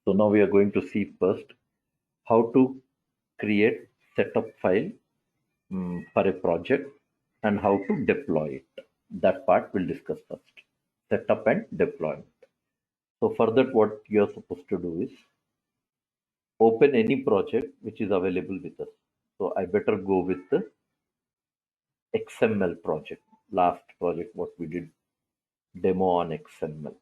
So now we are going to see first how to create setup file for a project and how to deploy it. That part we'll discuss first. Setup and deployment. So for that, what you're supposed to do is open any project which is available with us. So I better go with the XML project. Last project, what we did, demo on XML.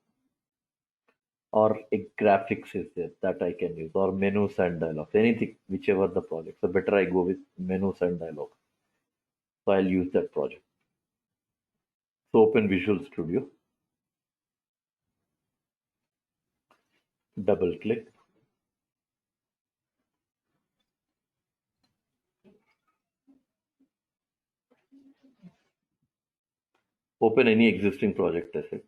Or a graphics is there that I can use, or menus and dialogues, anything, whichever the project. So better I go with menus and dialogues. So I'll use that project. So open Visual Studio, double click, open any existing project asset.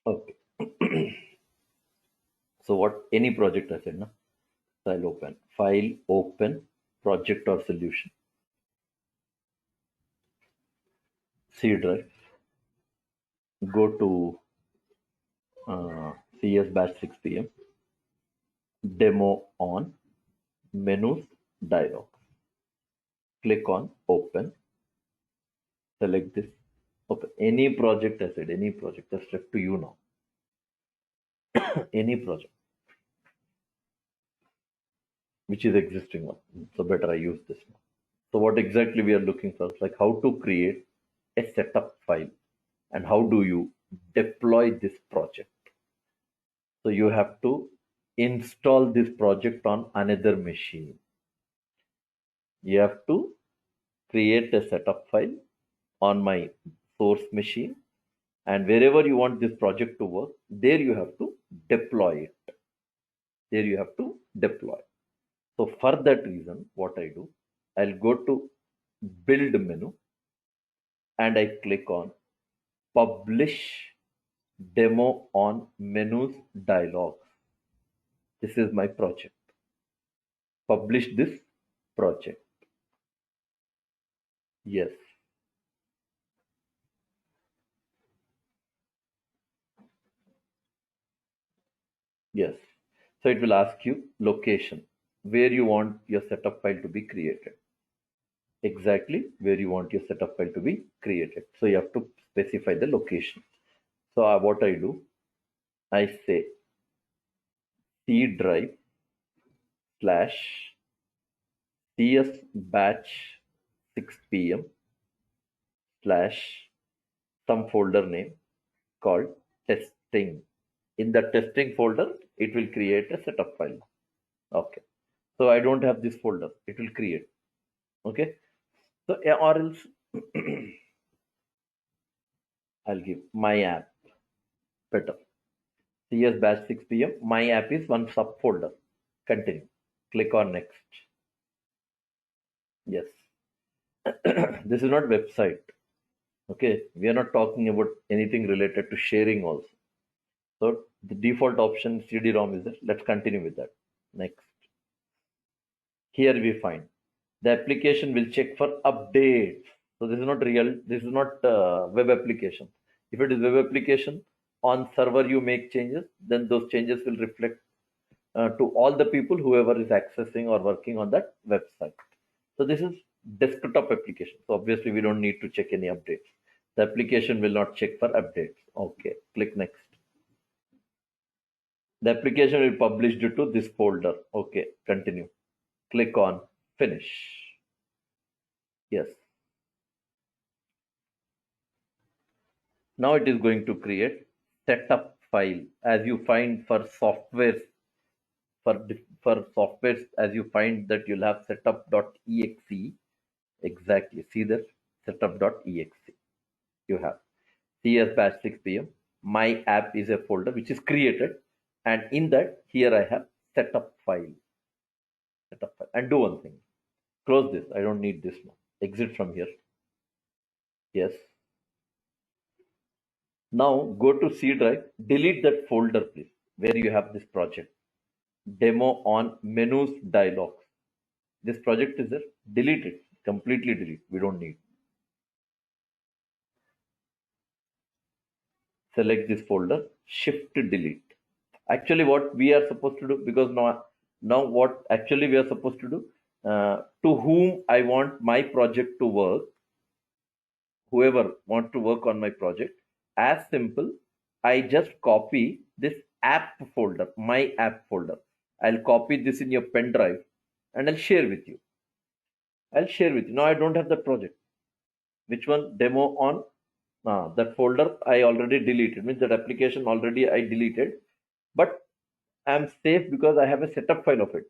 Okay. So what any project asset, no? So I'll open file, open project or solution, C drive, go to CS batch 6 p.m. demo on menus dialog. Click on open, select this, open any project asset, any project. That's left to you now. Any project which is existing one. So better I use this now. So what exactly we are looking for, like how to create a setup file and how do you deploy this project. So you have to install this project on another machine. You have to create a setup file on my source machine, and wherever you want this project to work, there you have to deploy it. There you have to deploy. So for that reason, what I do, I'll go to build menu and I click on publish demo on menus dialog. This is my project. Publish this project. Yes. Yes. So it will ask you location, where you want your setup file to be created. Exactly where you want your setup file to be created. So you have to specify the location. So what I do, I say C drive slash CS batch 6 p.m. slash some folder name called testing. In the testing folder, it will create a setup file. Okay. So I don't have this folder. It will create. Okay. So or else I'll give my app. Better. CS batch 6 p.m. My app is one subfolder. Continue. Click on next. Yes. This is not website. Okay. We are not talking about anything related to sharing also. So the default option CD-ROM is there. Let's continue with that. Next. Here we find the application will check for updates. So this is not real. This is not web application. If it is web application on server, you make changes, then those changes will reflect to all the people whoever is accessing or working on that website. So this is desktop application. So obviously we don't need to check any updates. The application will not check for updates. Okay, click next. The application will publish it to this folder. Okay, continue. Click on finish. Yes. Now it is going to create setup file as you find for software for softwares as you find that you'll have setup.exe. Exactly. See that setup.exe. You have CS batch 6 p.m. My app is a folder which is created, and in that here I have setup file. Setup file. And do one thing. Close this. I don't need this now. Exit from here. Yes. Now go to C drive. Delete that folder, please, where you have this project. Demo on menus dialog. This project is there. Delete it. Completely delete. We don't need. Select this folder. Shift delete. Actually, what we are supposed to do, because now what actually we are supposed to do, to whom I want my project to work, whoever want to work on my project, as simple, I just copy this app folder, my app folder. I'll copy this in your pen drive and I'll share with you. Now I don't have that project. Which one? Demo on that folder I already deleted. Means that application already I deleted. But I'm safe because I have a setup file of it.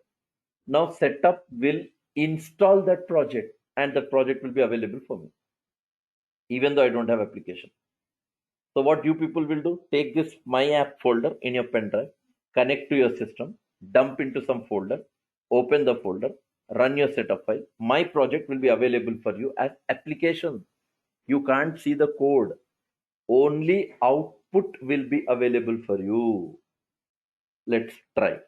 Now setup will install that project and the project will be available for me, even though I don't have application. So what you people will do, take this my app folder in your pen drive, connect to your system, dump into some folder, open the folder, run your setup file. My project will be available for you as application. You can't see the code. Only output will be available for you. Let's try.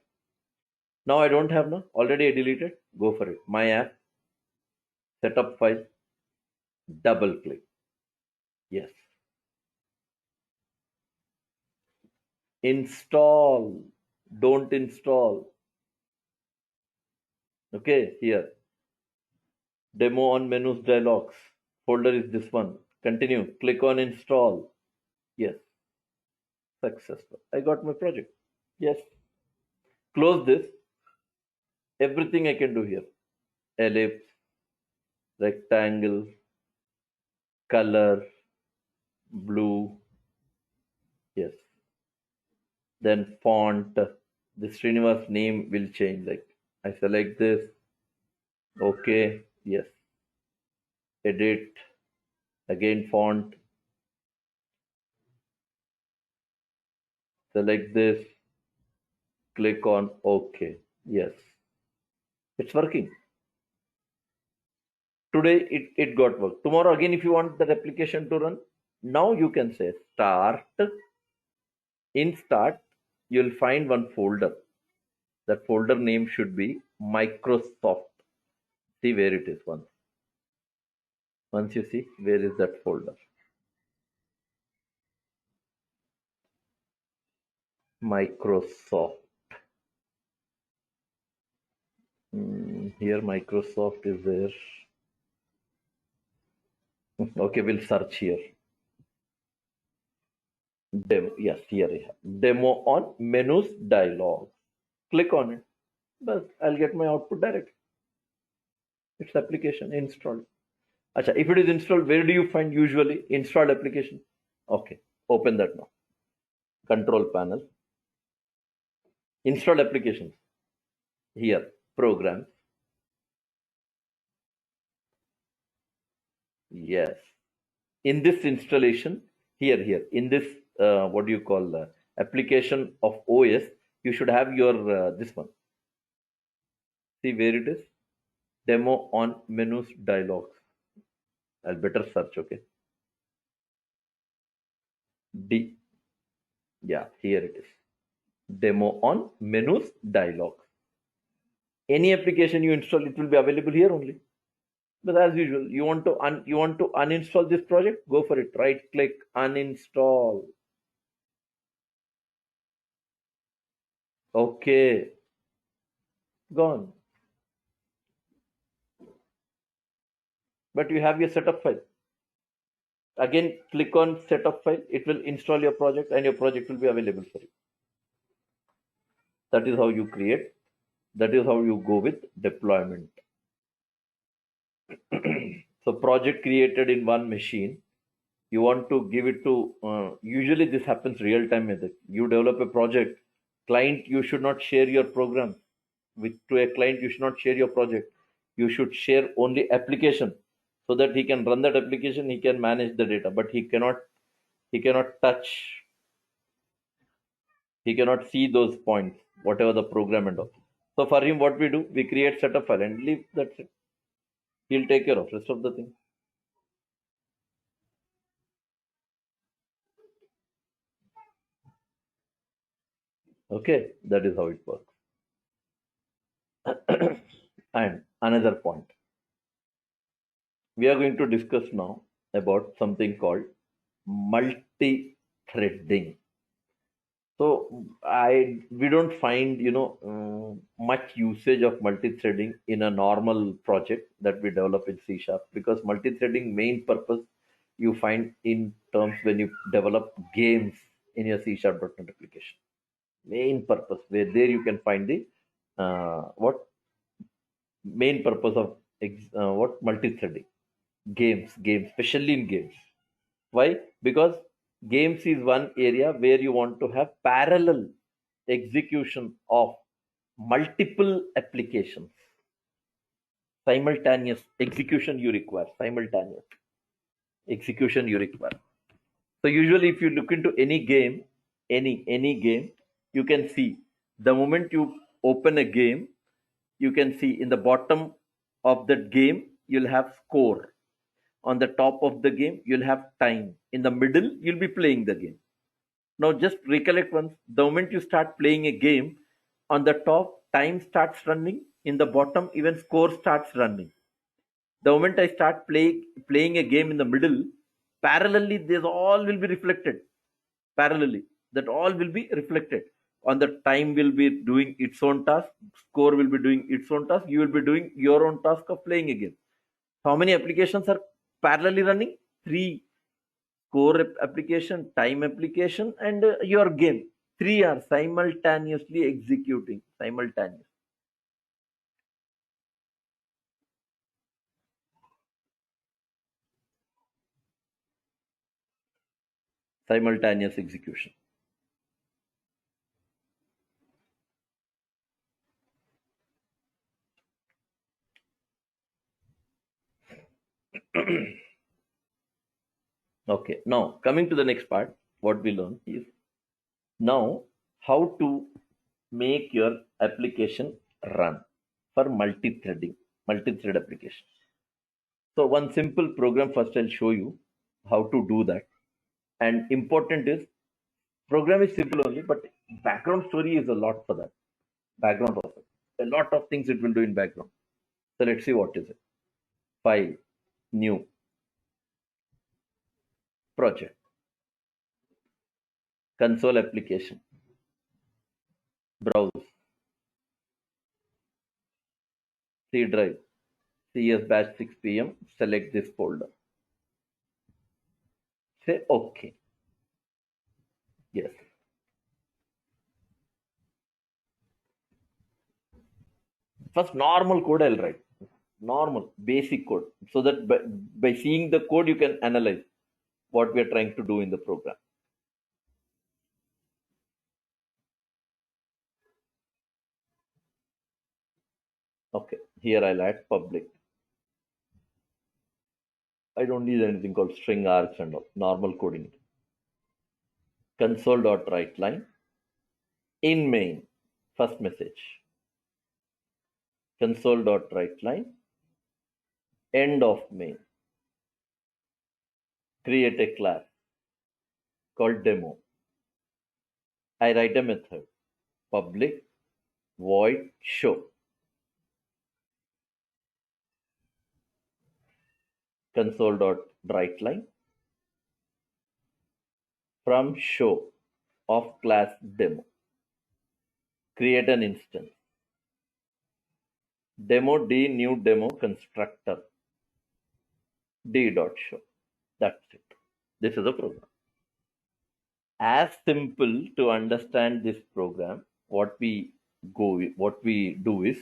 Now I don't have now. Already I deleted. Go for it. My app, setup file, double click. Yes. Install. Don't install. Okay, here. Demo on menus dialogs. Folder is this one. Continue. Click on install. Yes. Successful. I got my project. Yes. Close this. Everything I can do here. Ellipse, rectangle, color, blue. Yes. Then font. The Srinivas name will change. Like I select this. Okay. Yes. Edit. Again font. Select this. Click on OK. Yes. It's working. Today it got work. Tomorrow again, if you want that application to run, now you can say start. In start, you'll find one folder. That folder name should be Microsoft. See where it is once. Once you see, where is that folder? Microsoft. Here Microsoft is there. Okay, we'll search here. Demo. Yes, here I have. Demo on menus dialog. Click on it. But I'll get my output directly. It's application installed. Acha, if it is installed, where do you find usually installed application? Okay, open that now. Control panel. Installed applications. Here, programs. Yes. In this installation, here, in this, what do you call application of OS, you should have your this one. See where it is? Demo on menus dialogs. I'll better search, okay? D. Yeah, here it is. Demo on menus dialogs. Any application you install, it will be available here only. But as usual, you want to uninstall this project, go for it. Right click, uninstall. Okay, gone. But you have your setup file. Again, click on setup file. It will install your project and your project will be available for you. That is how you create. That is how you go with deployment. So project created in one machine. You want to give it to, usually this happens real time method. You develop a project, client, you should not share your program with to a client. You should not share your project. You should share only application, so that he can run that application, he can manage the data, but he cannot touch, he cannot see those points, whatever the program and all. So for him, what we do, we create setup file and leave. That's it. He'll take care of rest of the thing. Okay, that is how it works. And another point, we are going to discuss now about something called multi-threading. So we don't find much usage of multi-threading in a normal project that we develop in C sharp, because multi-threading main purpose you find in terms when you develop games in your C sharp .NET application. Main purpose, where there you can find the what main purpose of what multi-threading, games, especially in games. Why? Because games is one area where you want to have parallel execution of multiple applications. Simultaneous execution you require. Simultaneous execution you require. So usually, if you look into any game, any game, you can see the moment you open a game, you can see in the bottom of that game you'll have score. On the top of the game you'll have time. In the middle you'll be playing the game. Now just recollect once, the moment you start playing a game, on the top time starts running, in the bottom even score starts running. The moment I start playing a game in the middle, parallelly this all will be reflected. Parallelly, that all will be reflected. On the time will be doing its own task, score will be doing its own task, you will be doing your own task of playing a game. How many applications are parallelly running? Three: core application, time application, and your game. Three are simultaneously executing. Simultaneous execution. Okay, now coming to the next part, what we learn is now how to make your application run for multi-thread application. So one simple program, first I'll show you how to do that. And important is, program is simple only, but background story is a lot for that. Background also. A lot of things it will do in background. So let's see what is it. File, new, project, console application, browse, C drive, CS batch 6 PM, select this folder. Say OK. Yes. First, normal code I'll write. Normal, basic code. So that by seeing the code, you can analyze what we are trying to do in the program. Okay, here I'll add public. I don't need anything called string args and all. Normal coding. Console.writeLine. In main, first message. Console.writeLine. End of main. Create a class called demo. I write a method. Public void show. Console.writeLine. From show of class demo. Create an instance. Demo d new demo constructor d.show. That's it. This is a program. As simple to understand this program, what we do is,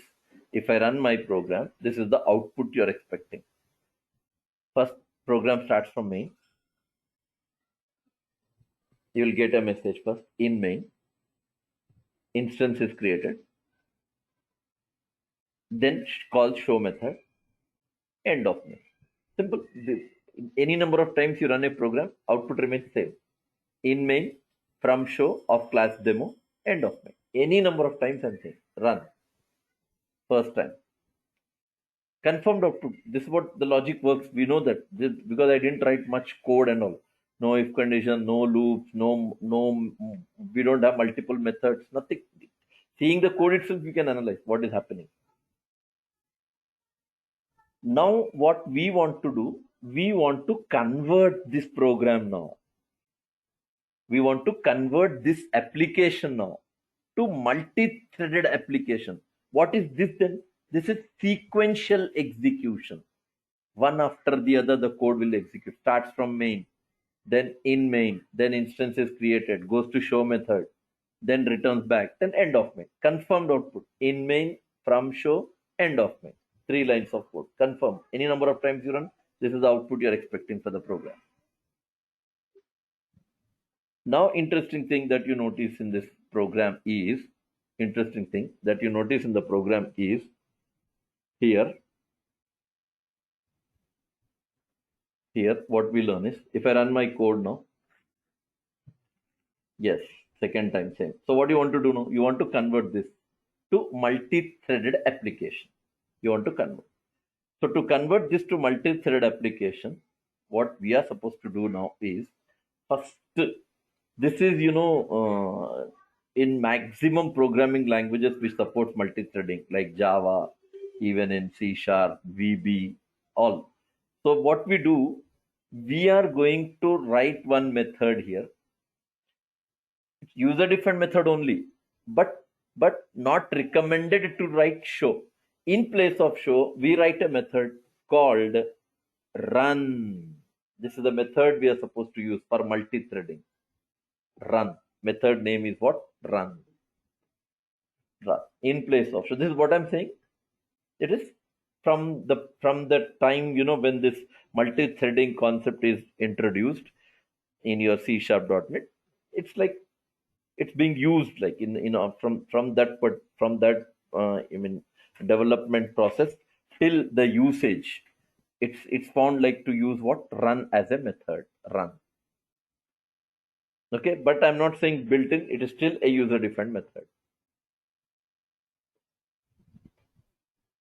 if I run my program, this is the output you're expecting. First, program starts from main. You will get a message first in main, instance is created, then call show method, end of main. Simple. Any number of times you run a program, output remains same. In main, from show of class demo, end of main. Any number of times I'm saying run first time. Confirmed output. This is what the logic works. We know that because I didn't write much code and all. No if condition, no loops, no. We don't have multiple methods. Nothing. Seeing the code itself, we can analyze what is happening. Now, what we want to do, we want to convert this program now. We want to convert this application now to multi-threaded application. What is this then? This is sequential execution. One after the other, the code will execute. Starts from main, then in main, then instance is created, goes to show method, then returns back, then end of main. Confirmed output in main, from show, end of main. 3 lines of code. Confirm. Any number of times you run, this is the output you're expecting for the program. Now, interesting thing that you notice in this program is, here what we learn is, if I run my code now, yes, second time same. So what you want to do now? You want to convert this to multi-threaded application. You want to convert. So to convert this to multi-threaded application, what we are supposed to do now is, first, this is, in maximum programming languages which supports multi-threading, like Java, even in C#, VB, all. So what we do, we are going to write one method here. Use a different method only, but not recommended to write show. In place of show, we write a method called run. This is the method we are supposed to use for multi-threading. Run. Method name is what? Run. In place of. So this is what I'm saying. It is from the time, when this multi-threading concept is introduced in your C#.NET. It's like it's being used like from that development process till the usage. It's found like to use what? Run as a method. Run. Okay, but I'm not saying built-in. It is still a user-defined method.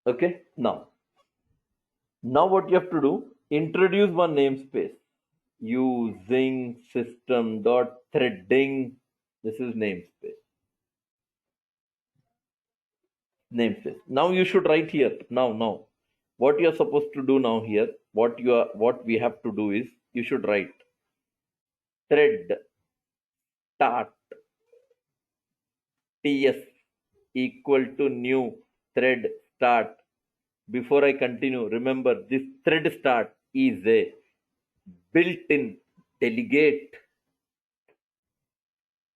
Okay, now what you have to do, introduce one namespace using system.threading. This is namespace. Now you should write here. Now what you're supposed to do now here, what we have to do is, you should write thread start ts equal to new thread start. Before I continue, remember this thread start is a built-in delegate.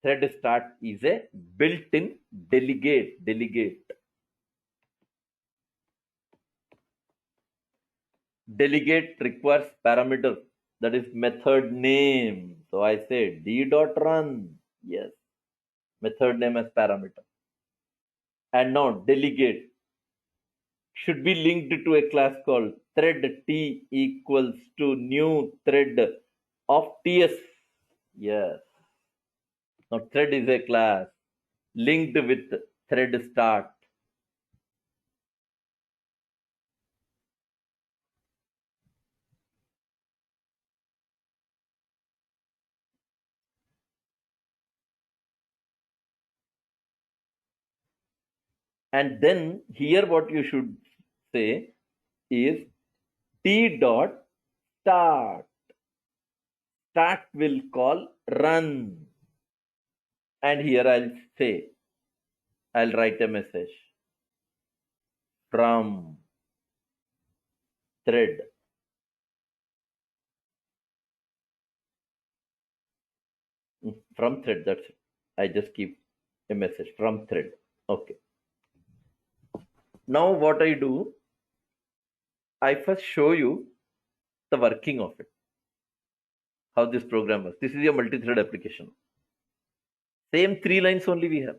Thread start is a built-in delegate. Delegate requires parameter, that is method name. So I say d.run. Yes, method name as parameter. And now delegate should be linked to a class called thread t equals to new thread of ts. Yes. Now thread is a class linked with thread start. And then here what you should say is t dot start. Start will call run. And here I'll write a message from thread. From thread, that's it. I just keep a message from thread. Okay. Now what I do, I first show you the working of it. How this program works. This is your multi-thread application. Same 3 lines only we have.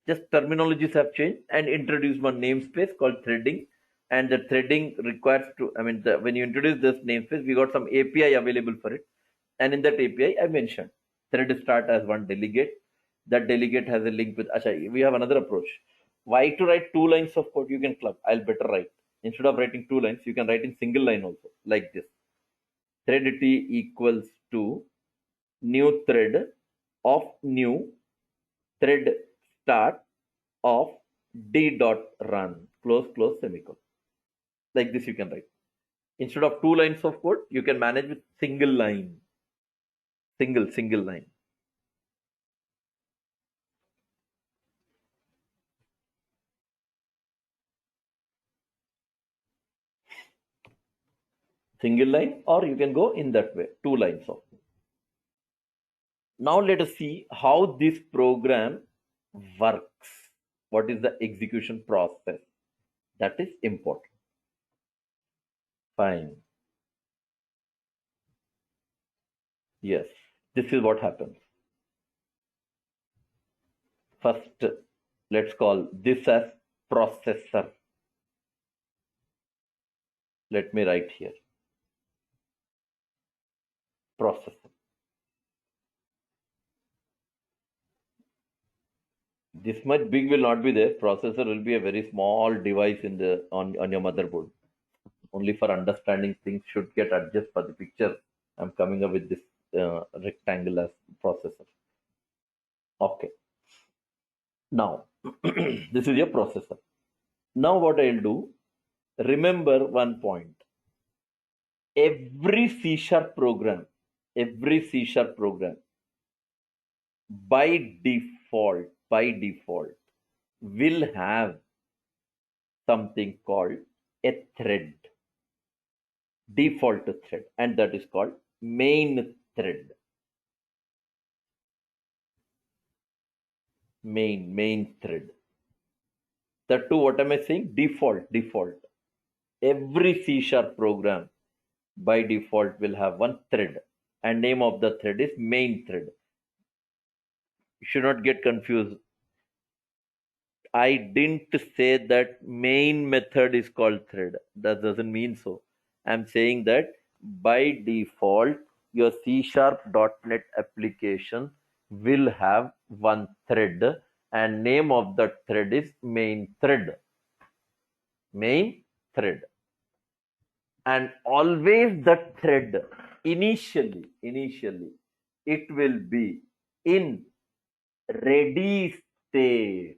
Just terminologies have changed and introduced one namespace called threading. And the threading requires to, I mean, when you introduce this namespace, we got some API available for it. And in that API, I mentioned thread start as one delegate. That delegate has a link with, Acha, we have another approach. Why to write 2 lines of code? You can club. I'll better write. Instead of writing 2 lines, you can write in single line also, like this. Thread T equals to new thread of new thread start of d dot run close semicolon. Like this you can write. Instead of 2 lines of code, you can manage with single line. Single line. Single line, or you can go in that way, 2 lines of. Now let us see how this program works. What is the execution process? That is important. Fine. Yes, this is what happens. First, let's call this as processor. Let me write here. Processor. This much big will not be there. Processor will be a very small device in the on your motherboard. Only for understanding things should get adjusted for the picture. I'm coming up with this rectangular processor. Okay. Now, this is your processor. Now what I'll do, remember one point. Every C# program by default will have something called a thread, default thread, and that is called main thread. Main thread. That too, what am I saying? Default. Every C# program by default will have one thread, and name of the thread is main thread. You should not get confused. I didn't say that main method is called thread. That doesn't mean so. I'm saying that by default, your C#.NET application will have one thread, and name of that thread is main thread. Main thread. And always that thread, initially, it will be in ready state.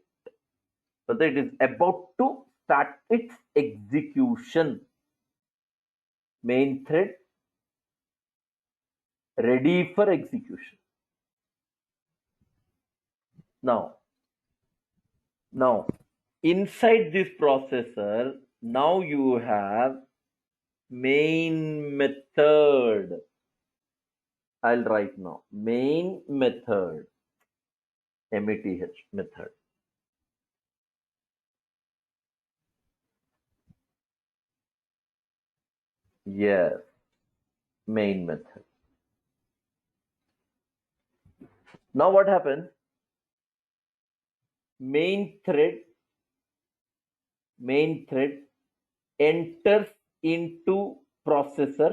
So that it is about to start its execution. Main thread ready for execution. Now inside this processor, now you have main method. I'll write now main method, METH method. Yes, main method. Now what happens? Main thread enters into processor.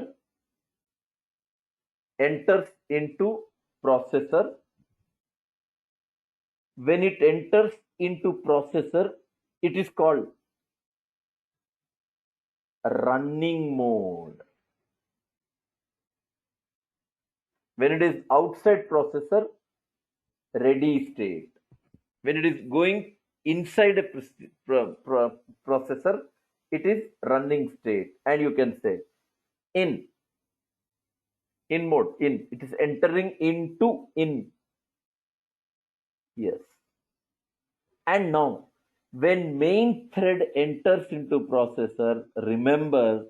When it enters into processor, it is called running mode. When it is outside processor, ready state. When it is going inside a processor, it is running state. And you can say in mode, it is entering into in. Yes. And now when main thread enters into processor, remember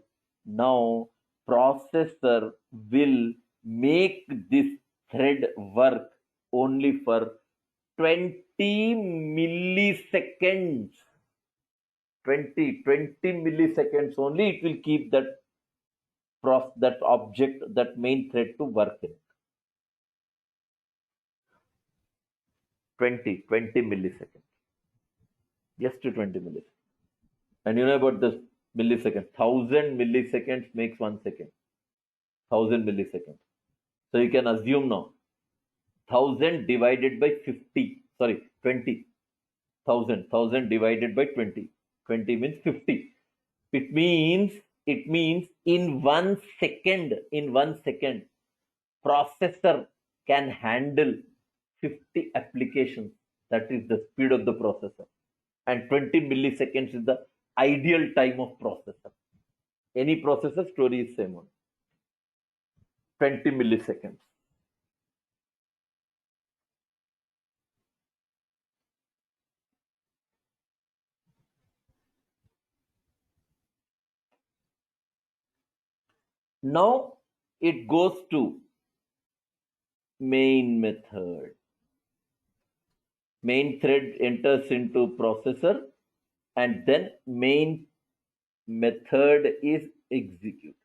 now processor will make this thread work only for 20 milliseconds. 20 milliseconds only it will keep that object, that main thread to work in. 20 milliseconds. Just to 20 milliseconds. And you know about this milliseconds. 1000 milliseconds makes 1 second. 1000 milliseconds. So you can assume now 1000 divided by 50. Sorry, 20. 1000 divided by 20. 20 means 50. It means in 1 second, processor can handle 50 applications. That is the speed of the processor. And 20 milliseconds is the ideal time of processor. Any processor story is same one. 20 milliseconds. Now it goes to main method. Main thread enters into processor and then main method is execute.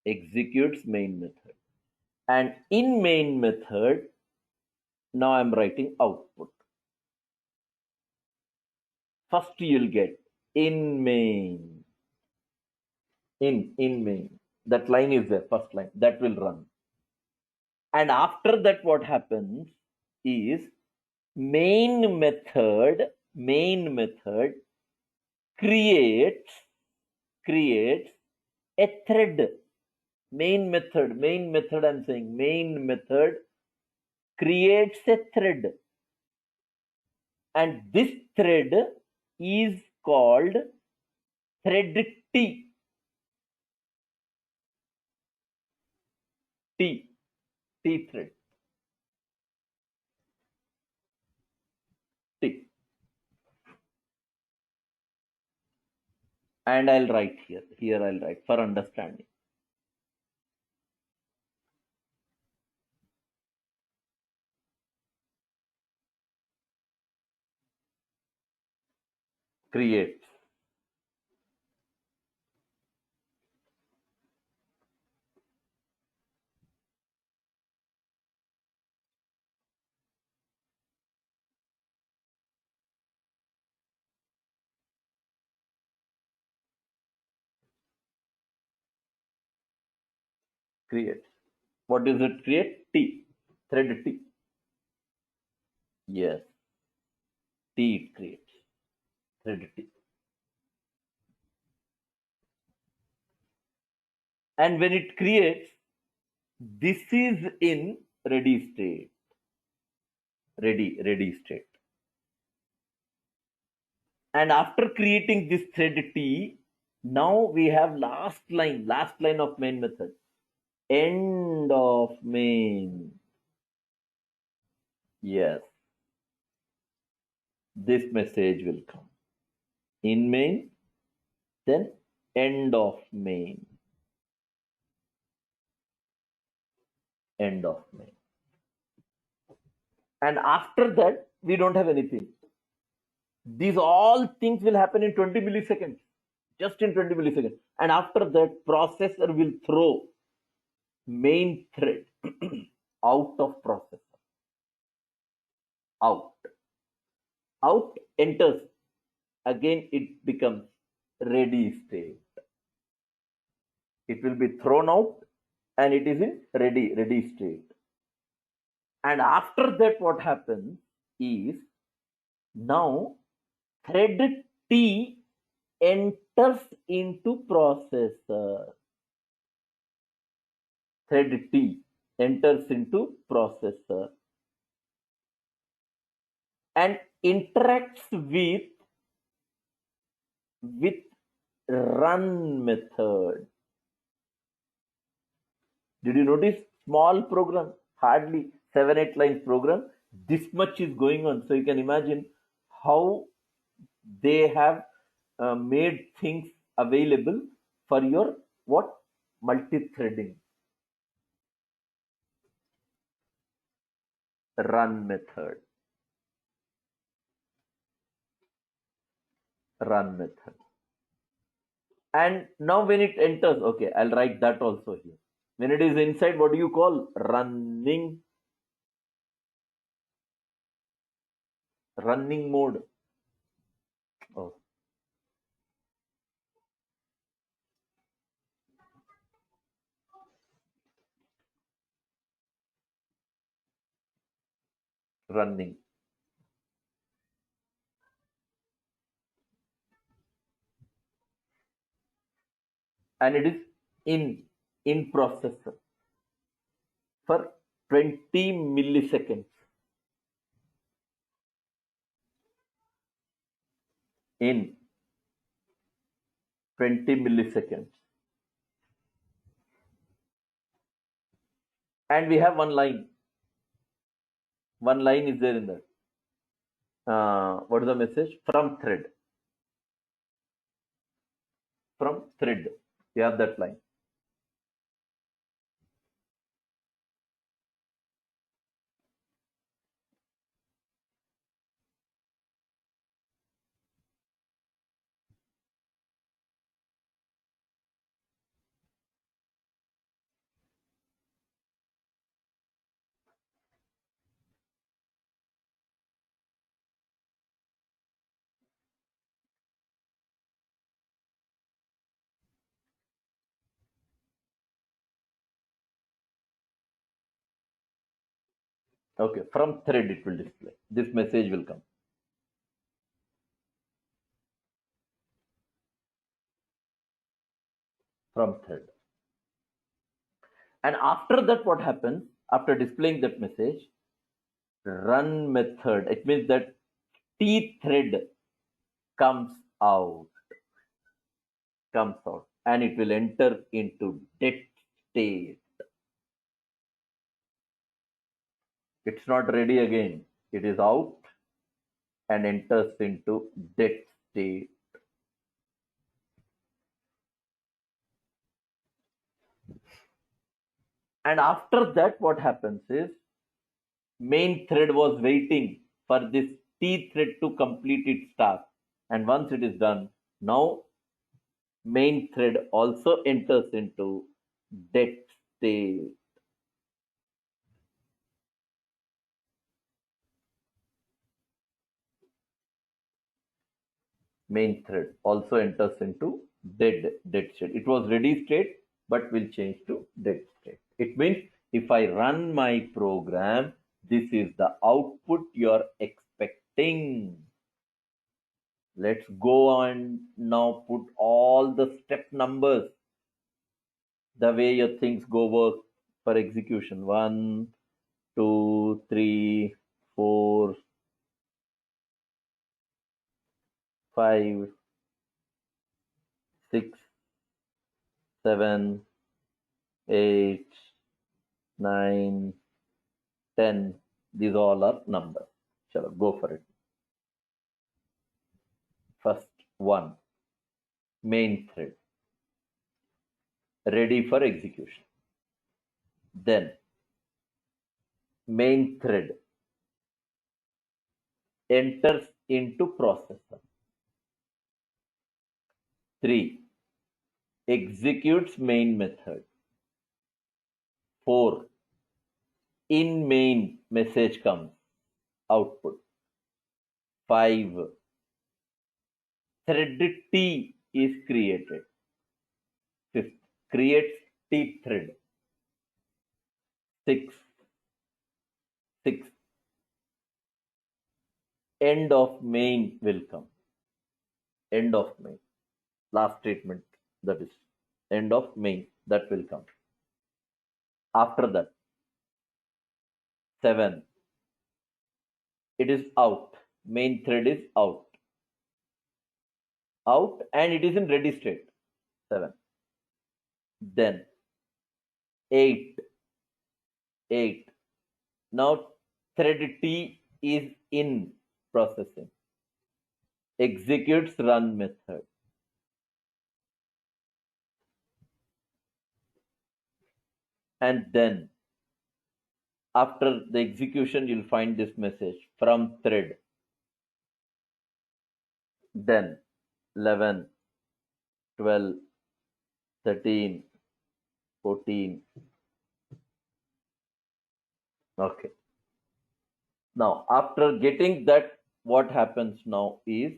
Executes main method. And in main method, now I'm writing output. First you'll get in main. In main. That line is there, first line. That will run. And after that, what happens is main method creates a thread. Main method I'm saying main method creates a thread, and this thread is called thread T. T thread. T. And I'll write here. Here I'll write for understanding. Creates. Creates. What does it create? T. Thread T. Yes. T it creates. Thread T. And when it creates, this is in ready state. Ready state. And after creating this thread T, now we have last line of main method. End of main. Yes. This message will come. In main, then end of main. End of main. And after that, we don't have anything. These all things will happen in 20 milliseconds. Just in 20 milliseconds. And after that, processor will throw main thread out of processor. Out enters. Again, it becomes ready state. It will be thrown out and it is in ready state. And after that, what happens is now thread T enters into processor. Thread T enters into processor and interacts with run method. Did you notice? Small program, hardly 7-8 lines program. This much is going on. So you can imagine how they have made things available for your what? Multi-threading. Run method. Run method. And now when it enters, okay, I'll write that also here. When it is inside, what do you call? Running. running mode. Oh, running. And it is in processor for 20 milliseconds. In 20 milliseconds. And we have one line. One line is there in that. What is the message? From thread. From thread. You have that line. Okay. From thread it will display. This message will come. From thread. And after that, what happens? After displaying that message, run method. It means that T thread comes out, and it will enter into dead state. It's not ready again. It is out and enters into dead state. And after that, what happens is main thread was waiting for this T thread to complete its task. And once it is done, now main thread also enters into dead state. Main thread also enters into dead state. It was ready state, but will change to dead state. It means if I run my program, this is the output you're expecting. Let's go on now, put all the step numbers the way your things go work for execution. 1, 2, 3, 4, 5, 6, 7, 8, 9, 10. These all are numbers. Shall go for it. First one, main thread, ready for execution. Then main thread enters into processor. 3, executes main method. 4, in main message comes, output. 5, thread T is created. 5th, creates T thread. 6, end of main will come. End of main. Last statement, that is end of main, that will come. After that, 7, it is out. Main thread is out. Out and it is in ready state. 7. Then 8. Now thread T is in processing. Executes run method. And then after the execution, you'll find this message from thread. Then 11, 12, 13, 14. Okay. Now, after getting that what happens now is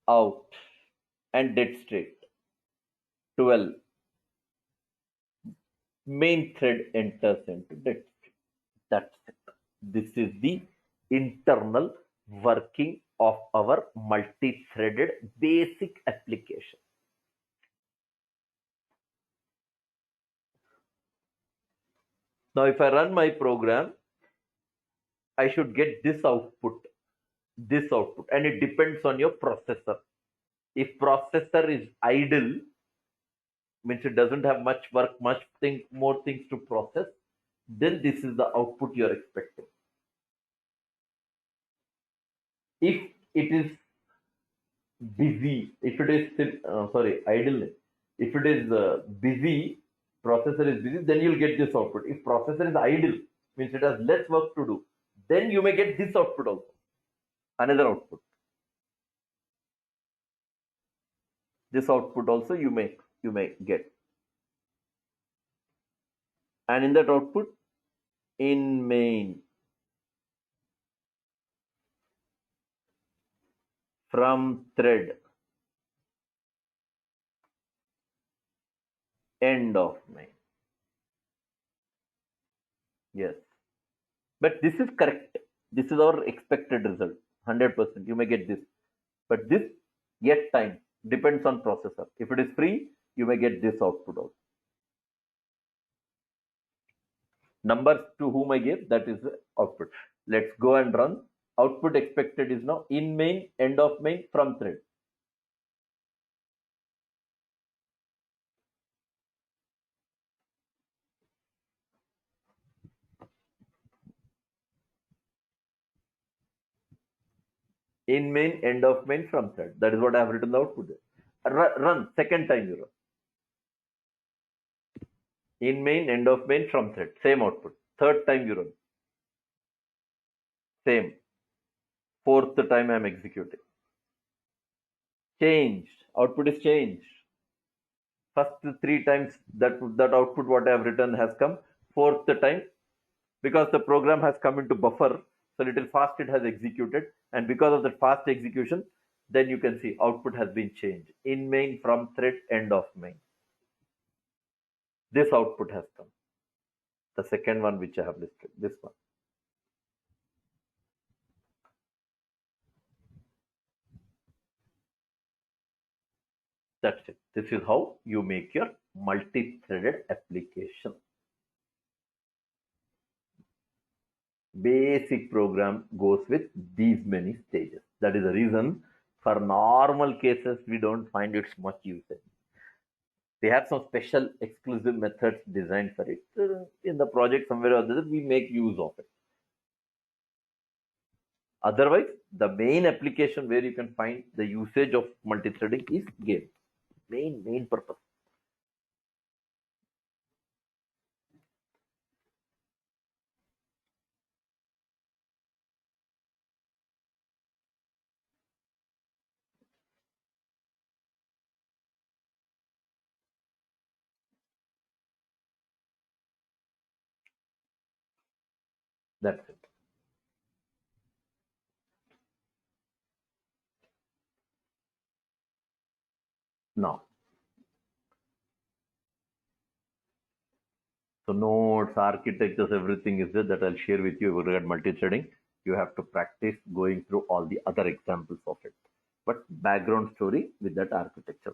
out and dead straight. 12. Main thread enters into dead straight. That's it. This is the internal working of our multi-threaded basic application. Now, if I run my program, I should get this output, and it depends on your processor. If processor is idle, means it doesn't have much work, more things to process, then this is the output you're expecting. If it is busy, if it is idle, if it is busy, processor is busy, then you'll get this output. If processor is idle, means it has less work to do, then you may get this output also, another output. This output also you may get, and in that output, in main, from thread, end of main. Yes, but this is correct. This is our expected result, 100%. You may get this, but this yet time depends on processor. If it is free, you may get this output also. Numbers to whom I gave, that is the output. Let's go and run. Output expected is now in main, end of main, from thread. In main, end of main, from thread. That is what I have written the output there. Run, second time you run. In main, end of main, from thread. Same output. Third time you run. Same. Fourth time I am executing. Changed. Output is changed. First 3 times that output what I have written has come. Fourth time, because the program has come into buffer, so little fast it has executed, and because of that fast execution, then you can see output has been changed. In main, from thread, end of main. This output has come. The second one which I have listed, this one. That's it. This is how you make your multi-threaded application. Basic program goes with these many stages. That is the reason for normal cases we don't find it much usage. They have some special exclusive methods designed for it. In the project somewhere or other, we make use of it. Otherwise, the main application where you can find the usage of multi-threading is game. Main purpose. That's it. Now, so nodes, architectures, everything is there that I'll share with you regarding multi-threading. You have to practice going through all the other examples of it. But background story with that architecture.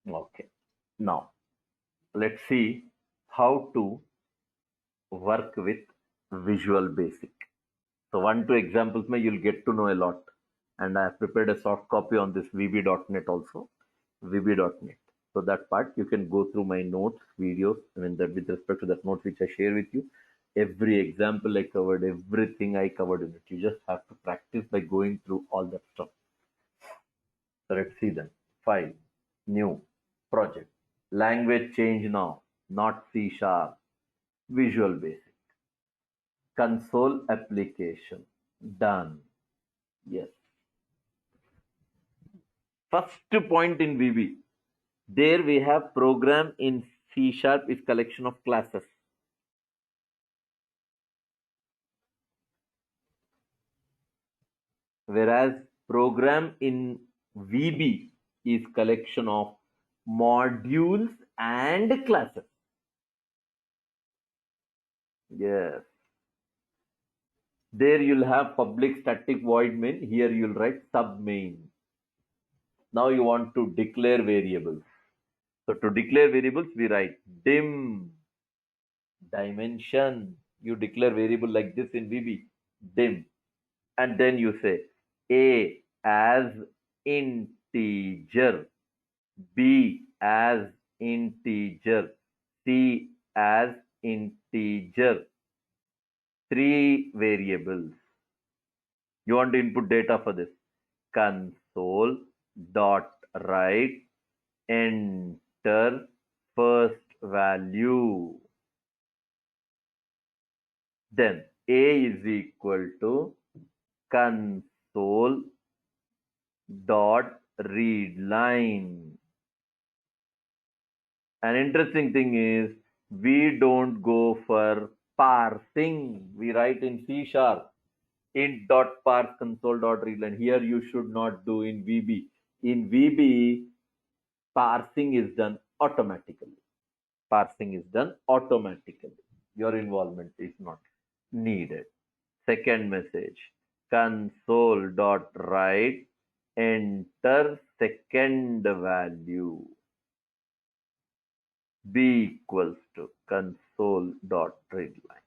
Okay. Now, let's see how to work with Visual Basic. So 1-2 examples may you'll get to know a lot. And I have prepared a soft copy on this VB.net also. VB.net. So that part you can go through my notes, videos, that with respect to that notes which I share with you. Every example I covered, everything I covered in it. You just have to practice by going through all that stuff. So let's see then. File, new, project. Language change now, not C#. Visual Basic. Console application. Done. Yes. First point in VB. There we have program in C# is collection of classes. whereas program in VB is collection of modules and classes. Yes. There you'll have public static void main. Here you'll write sub main. Now you want to declare variables. So to declare variables, we write dim dimension. You declare variable like this in VB, dim. And then you say A as integer, B as integer, C as integer. Three variables. You want to input data for this. Console dot write enter first value. Then A is equal to console dot read line. An interesting thing is we don't go for parsing. We write in C sharp int dot parse console dot read line. Here you should not do in VB. In VB, parsing is done automatically. Parsing is done automatically. Your involvement is not needed. Second message, console dot write enter second value. B equals to console dot read line.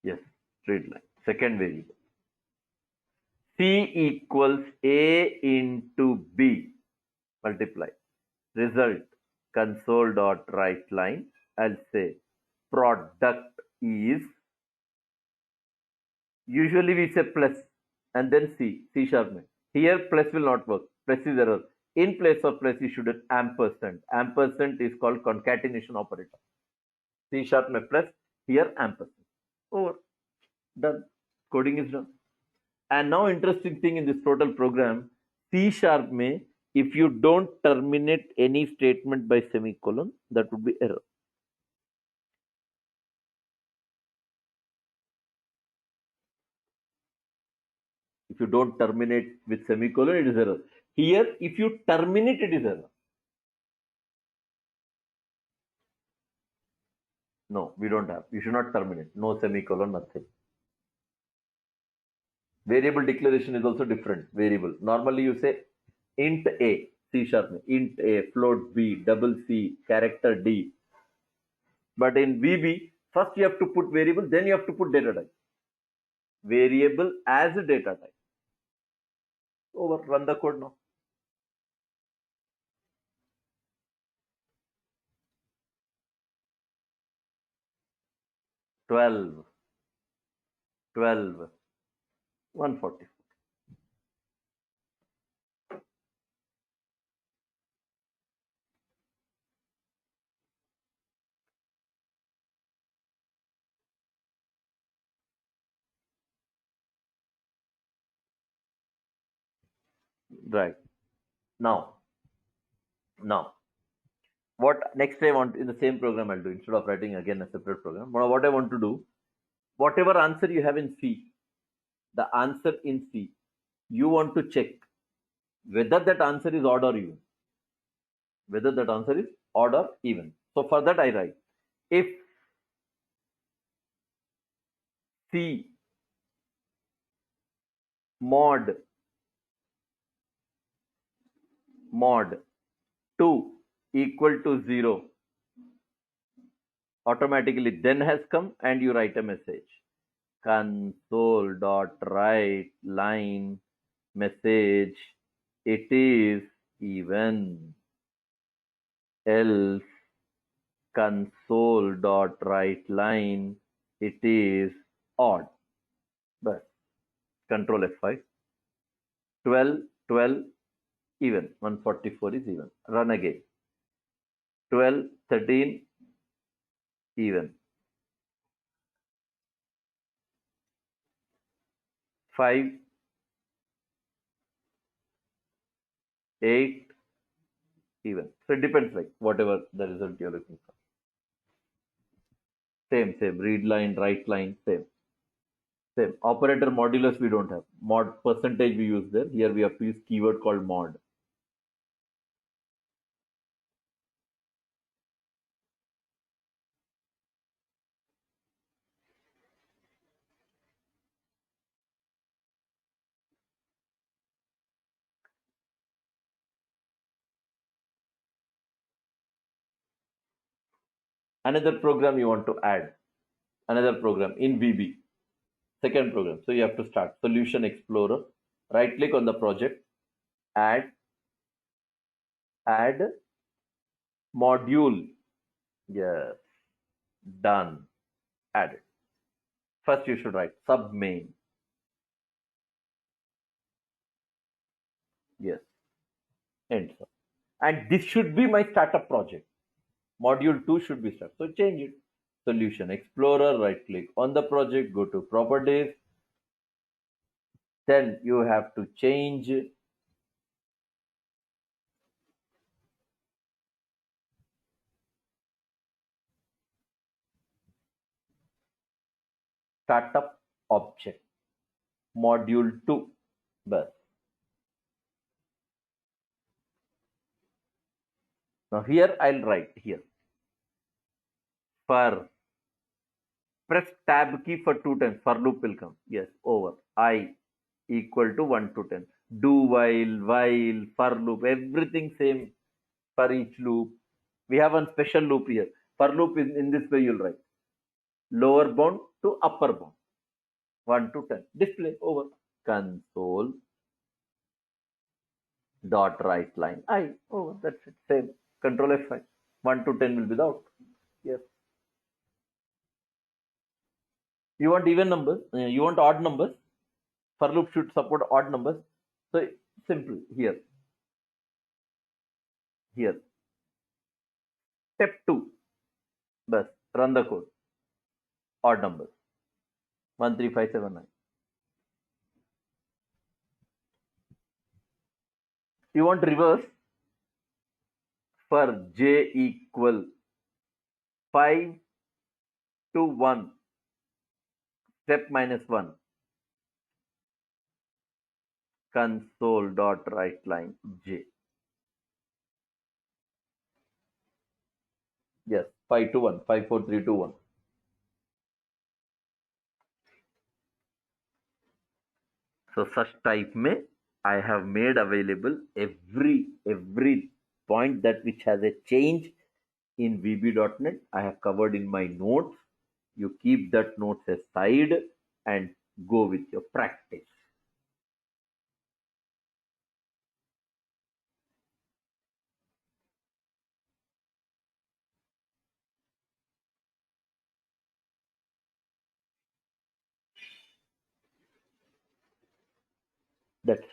Yes, read line. Second variable. C equals A into B. Multiply. Result console dot write line. I'll say product is, usually we say plus and then C sharp. Here plus will not work. Plus is error. In place of plus you should have ampersand. Ampersand is called concatenation operator. C sharp में plus, here ampersand. Over. Done. Coding is done. And now interesting thing in this total program, C sharp में if you don't terminate any statement by semicolon, that would be error. If you don't terminate with semicolon, it is error. Here, if you terminate, it is error. No, we don't have. You should not terminate. No semicolon, nothing. Variable declaration is also different. Variable. Normally you say int A, C sharp, int A, float B, double C, character D. But in VB, first you have to put variable, then you have to put data type. Variable as a data type. Over. Run the code now. Twelve. 140. Right. Now, what next I want in the same program I'll do instead of writing again a separate program. What I want to do, whatever answer you have in C, the answer in C, you want to check whether that answer is odd or even. Whether that answer is odd or even. So for that I write if C mod 2 equal to 0, automatically then has come and you write a message. Console dot write line message, it is even, else console dot write line, it is odd. But control F5. 12 even, 144 is even. Run again. 12 13 even. 5 8 even. So it depends, like whatever the result you're looking for. Same. Read line, write line, same. Operator modulus we don't have. Mod percentage we use there. Here we have to use keyword called mod. Another program you want to add. Another program in VB. Second program. So you have to start Solution Explorer. Right click on the project. Add module. Yes. Done. Added. First you should write submain. Yes. Enter. And this should be my startup project. Module 2 should be started. So change it. Solution Explorer, right click on the project, go to properties. Then you have to change startup object. Module 2. Bus. Now here I'll write here. For press tab key for 2 times. For loop will come. Yes, over. I equal to 1 to 10. Do while, for loop, everything same for each loop. We have one special loop here. For loop is in this way you'll write. Lower bound to upper bound. 1 to 10. Display over. Console dot write line. I over. That's it. Same. Control F5. 1 to 10 will be the output. Yes. You want even numbers? You want odd numbers? For loop should support odd numbers. So simple here. Here. Step 2. Bus. Run the code. Odd numbers. 1, 3, 5, 7, 9. You want reverse for j equal 5 to 1. Step -1. Console dot write line j. Yes, 5 to 1. 5, 4, 3, 2, 1. So such type में I have made available every point that which has a change in VB.NET. I have covered in my notes. You keep that notes aside and go with your practice. That's